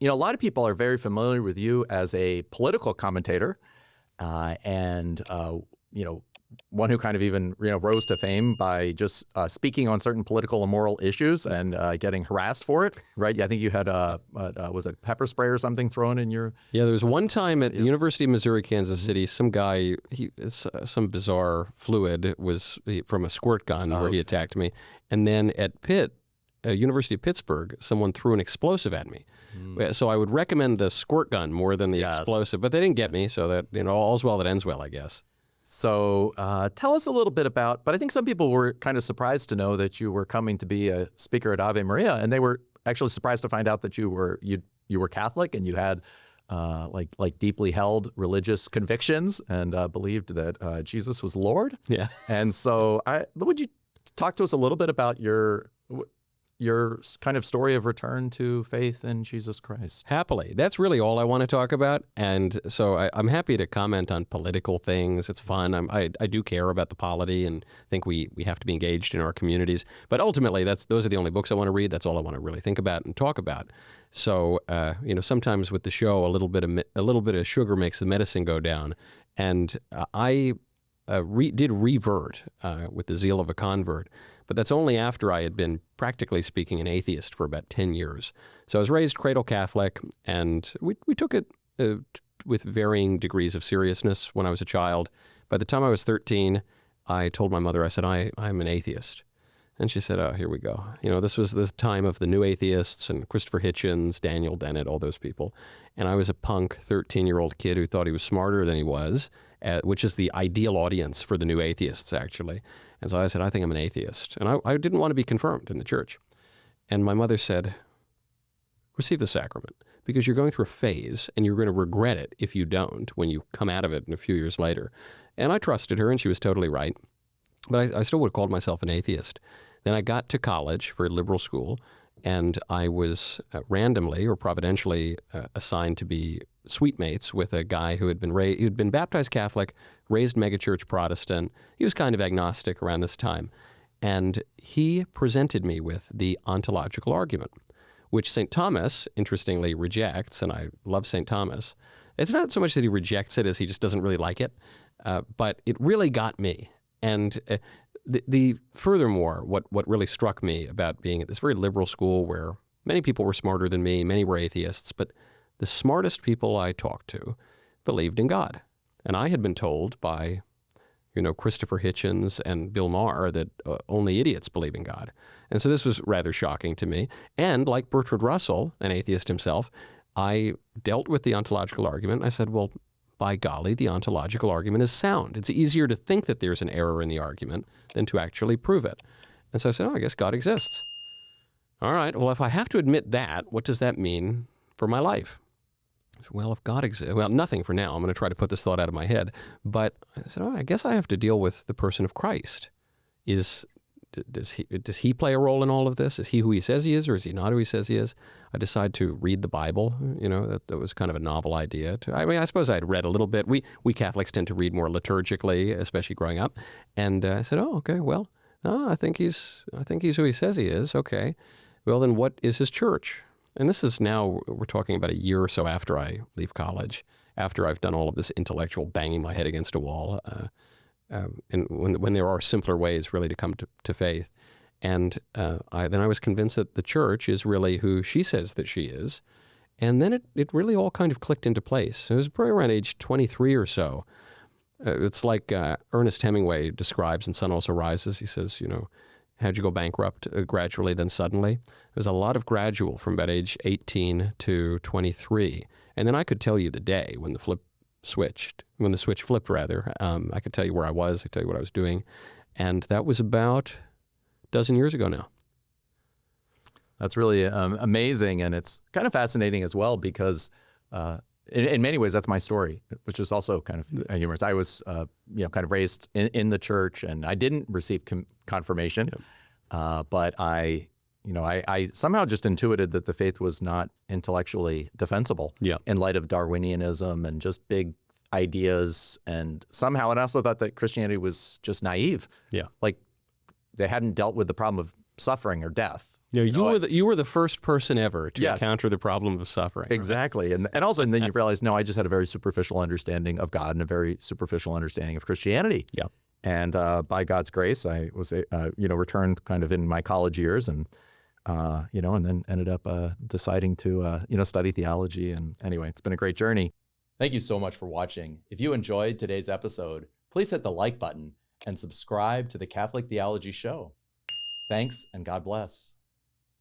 a lot of people are very familiar with you as a political commentator, and one who kind of even rose to fame by just speaking on certain political and moral issues and getting harassed for it, right? I think you had was a pepper spray or something thrown in your... Yeah, there was one time at the University of Missouri, Kansas City, some guy, some bizarre fluid was from a squirt gun where he attacked me. And then at Pitt, University of Pittsburgh, someone threw an explosive at me. So I would recommend the squirt gun more than the explosive, but they didn't get me, so that, all's well that ends well, I guess. So tell us a little bit about, but I think some people were kind of surprised to know that you were coming to be a speaker at Ave Maria, and they were actually surprised to find out that you were Catholic and you had like deeply held religious convictions and believed that Jesus was Lord. Yeah. And so would you talk to us a little bit about your kind of story of return to faith in Jesus Christ? Happily. That's really all I want to talk about. And so I'm happy to comment on political things. It's fun. I do care about the polity and think we have to be engaged in our communities. But ultimately, those are the only books I want to read. That's all I want to really think about and talk about. So, sometimes with the show, a little bit of sugar makes the medicine go down. And I did revert with the zeal of a convert, but that's only after I had been, practically speaking, an atheist for about 10 years. So I was raised cradle Catholic, and we took it with varying degrees of seriousness when I was a child. By the time I was 13, I told my mother, I said, I'm an atheist. And she said, oh, here we go. This was the time of the new atheists and Christopher Hitchens, Daniel Dennett, all those people. And I was a punk 13-year-old kid who thought he was smarter than he was, which is the ideal audience for the new atheists, actually. And so I said, I think I'm an atheist. And I didn't want to be confirmed in the church. And my mother said, receive the sacrament, because you're going through a phase and you're going to regret it if you don't when you come out of it in a few years later. And I trusted her, and she was totally right. But I still would have called myself an atheist. Then I got to college, very liberal school, and I was randomly or providentially assigned to be suitemates with a guy who had been baptized Catholic, raised megachurch Protestant. He was kind of agnostic around this time. And he presented me with the ontological argument, which St. Thomas, interestingly, rejects, and I love St. Thomas. It's not so much that he rejects it as he just doesn't really like it, but it really got me. And furthermore, what really struck me about being at this very liberal school where many people were smarter than me, many were atheists, but the smartest people I talked to believed in God. And I had been told by, Christopher Hitchens and Bill Maher that only idiots believe in God. And so this was rather shocking to me. And like Bertrand Russell, an atheist himself, I dealt with the ontological argument. I said, well, by golly, the ontological argument is sound. It's easier to think that there's an error in the argument than to actually prove it. And so I said, I guess God exists. All right, well, if I have to admit that, what does that mean for my life? I said, well, if God exists, well, nothing for now. I'm going to try to put this thought out of my head. But I said, I guess I have to deal with the person of Christ. Does he play a role in all of this? Is he who he says he is, or is he not who he says he is? I decided to read the Bible. That was kind of a novel idea. I suppose I'd read a little bit. We Catholics tend to read more liturgically, especially growing up. And I said, oh, okay, well, I think he's who he says he is. Okay, well, then what is his church? And this is now, we're talking about a year or so after I leave college, after I've done all of this intellectual banging my head against a wall. And when there are simpler ways really to come to faith. And then I was convinced that the church is really who she says that she is. And then it really all kind of clicked into place. It was probably around age 23 or so. It's like Ernest Hemingway describes in Sun Also Rises. He says, how'd you go bankrupt? Gradually, then suddenly. There's a lot of gradual from about age 18 to 23. And then I could tell you the day when the switch flipped, rather. I could tell you where I was, I could tell you what I was doing. And that was about a dozen years ago now. That's really amazing. And it's kind of fascinating as well because in many ways, that's my story, which is also kind of humorous. I was, kind of raised in the church, and I didn't receive confirmation, but I somehow just intuited that the faith was not intellectually defensible in light of Darwinianism and just big ideas. And somehow, and I also thought that Christianity was just naive. Yeah. Like they hadn't dealt with the problem of suffering or death. Yeah, you were the first person ever to Yes. encounter the problem of suffering. Exactly. And also, and then you realize, no, I just had a very superficial understanding of God and a very superficial understanding of Christianity. Yeah. And by God's grace, I was, returned kind of in my college years and, and then ended up deciding to, study theology. And anyway, it's been a great journey. Thank you so much for watching. If you enjoyed today's episode, please hit the like button and subscribe to the Catholic Theology Show. Thanks, and God bless.